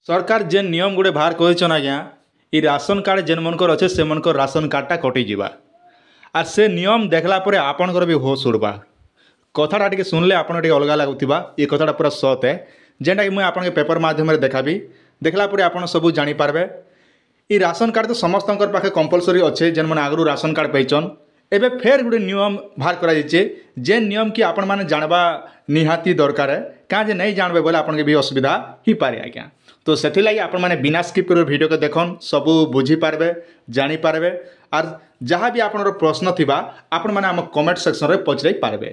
सरकार जेन नियम गुड़े बाहर कर आज्ञा ये राशन कार्ड जेन मनकर अच्छे से मनकर राशन कार्डटा कटिजा आर से नियम देखला पर आपणकर भी होश उड़वा कथाटा टी शुणिले आप अलग लगुवा ये कथाटा पूरा सत है जेनटा कि मुझे आपके पेपर मध्यम देखाबी देखला आप सब जानीपारे ये राशन कार्ड तो समस्त पाखे कंपलसरी अच्छे जेन मैंने आगु राशन कार्ड पाइछन एबे फेर गोटे नियम बाहर कराइए जेन नियम कि आपण मैंने जानवा निहाती दरकार है क्या जे नहीं जानवे बोले आपन के भी असुविधा ही पारे आज्ञा तो से आपण मैंने बिना स्किप कर वीडियो को देखन सब बुझीपारे जानीपारे आर जहाँ भी आपन प्रश्न थिबा आपण मैंने आम कमेंट सेक्शन में पचर पारे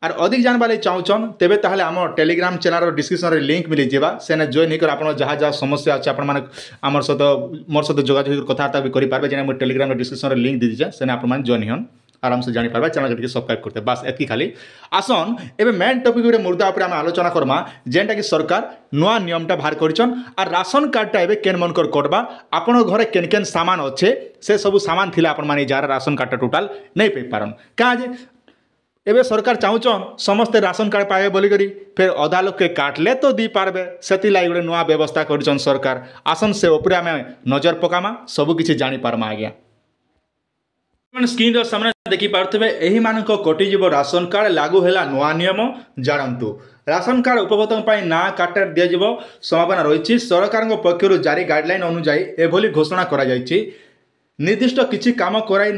आर अधिक जानवा लगे चाहून तेबे ताहले आम टेलीग्राम चैनल डिस्क्रिप्शन मिलिंक मिल जावा सेने जॉइन होकर आप जहाँ जहाँ समस्या अच्छे आप आम सहित मोर सहित जोगाजोग कथबार्ता भी करेंगे जेना टेलीग्राम डिस्क्रिप्शन लिंक दी दीजिए सेने आप जॉइन हन आराम से जानीपारे चैनल के सब्सक्राइब करते बस एतकी खाली आसन एवं मेन टॉपिक गोटे मुद्दा उपर आम आलोचना करमा जेनटा कि सरकार नुआ नियमटा बाहर करिछन आर राशन कार्डटा एबे केन मनकर कटबा आपण घरे केन केन सामान अच्छे से सब सामान थिला आपण माने जार राशन कार्डटा टोटाल नहीं पाई पारन क्या जे एबे सरकार चाहून समस्ते राशन कार्ड पाए बोलिकी फिर अधा लोग के काटले तो दी पारबे से गोटे नुआ व्यवस्था कर सरकार आसन से उपरे आम नजर पकामा सबकि जानीपारमा आज्ञा स्क्रीन सामने देखी पार्थे यही मान कटिजीव राशन कार्ड लागू है नुआ नियम जानतु राशन कार्ड उपभोक्ता ना काटा दिज्व संभावना रही सरकार पक्षर जारी गाइडलाइन अनुजाई एभली घोषणा करा निर्दिष्ट किसी काम कराई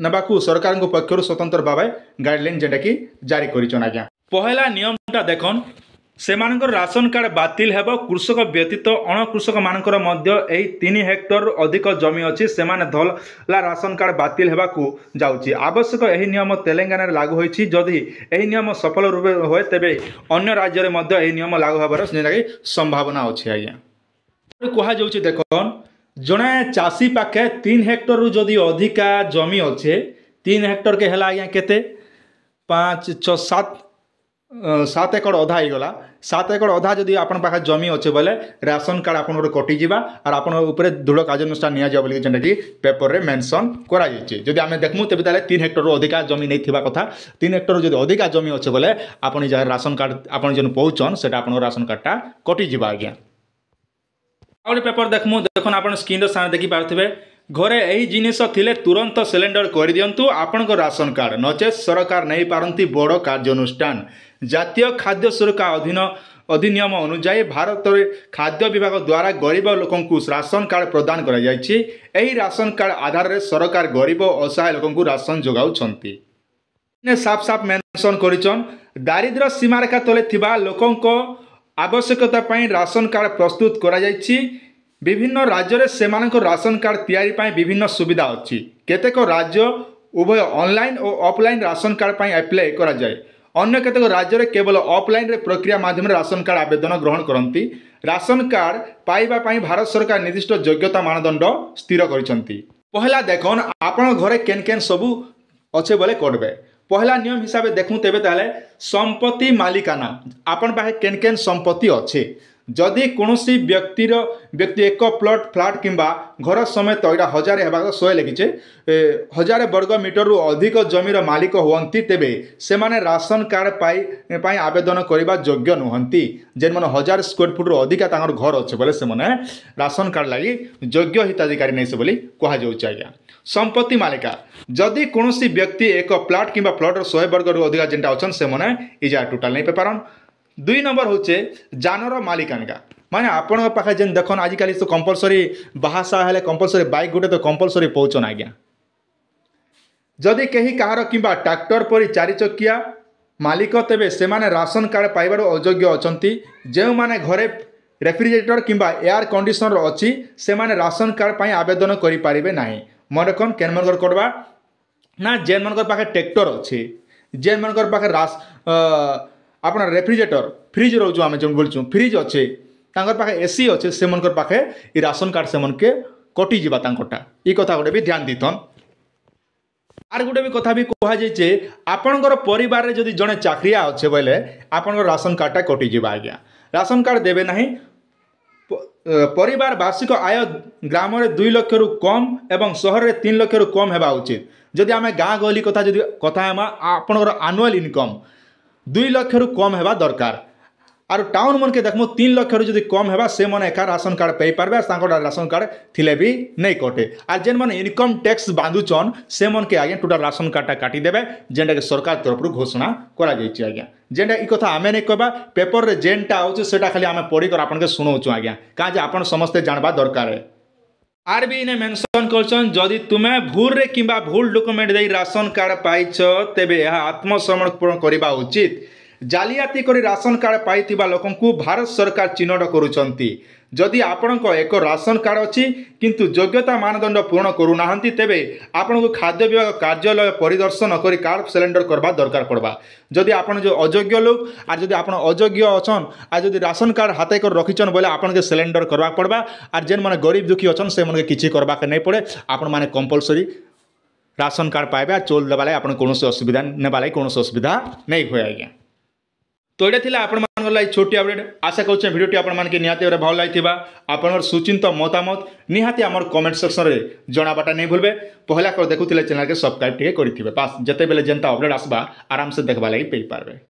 नबाकू सरकार पक्षर स्वतंत्र भाव गाइडलाइन जेटा कि जारी कर आज्ञा पहला नियमटा देखन सेमानकर राशन कार्ड बातिल हेबो कृषक व्यतीत अणकृषक मानकर मध्य एही 3 हेक्टर अधिक जमी अछि सेमाने धला राशन कार्ड बातिल हेबाकू जाउछि आवश्यक एही नियम तेलंगाना लागू होइछि जदि एही नियम सफल रूपे होय तेबे अन्य राज्य रे मध्य एही नियम लागू हेबार संभावना अछि आज्ञा कहा जाउछि देखन जड़े चाषी पाखे 3 हेक्टर रु जदि अधिका जमी अच्छे 3 हेक्टर के है आज्ञा केते 5 6 7 एकड़ अधा होगा 7 एकड़ अधा जदि आपन पाखे जमी अच्छे बोले राशन कार्ड आपन कटिजा और आपन ऊपर दृढ़ कार्यानुष्ठान निया बोली जेनटा कि पेपर रे मेंशन करा जाइए जदि आम देखमु तेबे ताले 3 हेक्टर रु अधिका जमी नहीं थिबा कथा 3 हेक्टर रु जदि अधिका जमी अच्छे बोले आपन जहाँ राशन कार्ड आपन जेन पहुँचन सेटा आपन राशन कार्डटा कटिजा आज्ञा आउट पेपर देखमु देखन आपन स्क्रीन सामने देखि पारथिबे घरे एही जिनिस थिले तुरंत सिलेंडर कर दियंतु आपन राशन कार्ड नचे सरकार नहीं पारंती बड़ कार्यानुष्ठान जातीय खाद्य सुरक्षा अधिनियम अनुजाई भारत खाद्य विभाग द्वारा गरीब लोकंकु राशन कार्ड प्रदान करा जायछि एही राशन कार्ड आधार रे सरकार गरीब असहाय लोकंकु राशन जोगाउछंती ने साफ साफ मेंशन करिछन दारिद्र्य सीमारेखा तले थिबा लोकंको आवश्यकता पाई राशन कार्ड प्रस्तुत करा जायछि विभिन्न राज्य रे सेमानक राशन कार्ड तैयारी पाई विभिन्न सुविधा अच्छी केतेक राज्य उभय ऑनलाइन और ऑफलाइन राशन कार्ड पाई अप्लाई करा जाय अन्य केतेक राज्य रे केवल ऑफलाइन रे प्रक्रिया माध्यम राशन कार्ड आवेदन ग्रहण करती राशन कार्ड पाइबा पाई भारत सरकार निर्दिष्ट योग्यता मानदंड स्थिर करिसंती पहला देखन आपण घरे केन केन सबु अच्छे बोले कटबे पहला नियम हिसाब से देखूँ तेबे ताले संपत्ति मालिकाना आपण पाखे केन केन संपत्ति अच्छे जदि कौनसी व्यक्ति एक प्लॉट फ्लैट किंबा घर समेत यहाँ 1000 हेबा 100 लिखिचे 1000 वर्ग मीटर रु अधिक जमीर मालिक हुअन्ति तेबे सेमाने राशन कार्ड पाई आवेदन करबा योग्य नुहंती जेन मन 1000 स्क्वायर फुट रु अधिक तांगर घर अच्छे बोले सेमाने राशन कार्ड लगी योग्य हिताधिकारी नहीं से बोली कहा जाउछि आज्ञा संपत्ति मालिका जदि कौनसी व्यक्ति एक प्लॉट किंबा प्लॉट 100 वर्ग रु अधिक जेनटा अछन सेमाने इजा टोटल नहीं पे पारन 2 नंबर होचे जानर मालिकानिका माने आपण पाखे जेन देखन आजिकल तो कंपलसरी बाहासा हेले कंपलसरी बाइक गोटे तो कंपलसरी पहुँचन आज्ञा जदि कहीं कहार किंबा ट्रैक्टर परी 4 चकिया मालिक तेबे सेमाने राशन कार्ड पाइबार अयोग्य अछंती जे माने घरे रेफ्रिजरेटर किंबा एयर कंडीशनर अच्छी सेमाने राशन कार्ड पाई आवेदन करि पारिबे नाही मन रखन केन मनकर करबा ना जेन मनकर पाखे ट्रैक्टर अच्छे जेन मनकर पाखे अपना रेफ्रिजरेटर फ्रिज रोज आम जो बोलचु फ्रिज अच्छे तांकर पाखे एसी अच्छे से मनकर पाखे ये राशन कार्ड से मन के कटिजा तांकटा ये कथा गोटे भी ध्यान दीथन आर गोटे भी कथा भी कह जाए आपणकर परिवार जदि जड़े चाकरिया अच्छे बोले आपन राशन कार्डटा कटिजा आज्ञा राशन कार्ड देवे नहीं परिवार वार्षिक आय ग्राम में 2 लाख रु कम एवं सहर में 3 लाख रु कम हेबा उचित जदि आम गाँ गहली कथा जदि कथा आपणकर आनुआल इनकम 2 लाख रु कम हेबा दरकार आर टाउन मन के देखमु 3 लाख रु जदि कम हेबा से मन एका राशन कार्ड पाई पारबे तांकोटा राशन कार्ड थिले भी नहीं कटे आर जेन मन इनकम टैक्स बांधुचन से मन के आगे टोटल राशन कार्डटा काटी देबे जेनटा के सरकार तरफ घोषणा करा जाइछि आज्ञा जेनटा ई कथा आमे नहीं कहबा पेपर रे जेनटा आउछ सेटा खाली आमे पढी कर आपन के सुनौछु आज्ञा का जे आपन समस्त जानबा दरकार है। आरबीआई ने मेंशन करछन जदि तुमे भूल रे किंबा भूल डॉक्यूमेंट दे राशन कार्ड पाइछ तेबे यह आत्मसमर्पण करबा उचित। जालियाती करी राशन कार्ड पाइथिबा लोकंकु भारत सरकार चिन्हट करूछंती। जदि आपणको एक राशन कार्ड अच्छी किंतु योग्यता मानदंड पूर्ण करूनाहांती तेबे आपनको खाद्य विभाग कार्यालय परिदर्शन करी कार्ड सिलेंडर करबा दरकार पड़बा। जदि आपण जो अयोग्य लोग आर जदि आपण अयोग्य अछन आ जदि राशन कार्ड हाथे कर रखिछन बोले आपण के सिलेंडर करबा पड़बा आर जेन माने गरीब दुखी अछन से मन के किछि करबा के नहीं पड़े आपण माने कंपलसरी राशन कार्ड पाइबे आ चोल देबाले आपण कोनोसी असुविधा नेबाले कोनोसी असुविधा नहीं होय आज्ञा। तो ये थिला आपण मान लाई छोटी अपडेट आशा करूँ भिडियोटी आपण मान के निहाती भल लगी आपन सुचिंत मतामत निहाती आमर कमेंट सेक्शन रे जणाबाटा नहीं भूलबे पहला कर देखुथिले चैनल के सब्सक्राइब टिके करिथिबे पास जते बेले जेंता अपडेट आसबा आराम से देखबा लागि पेई पारबे।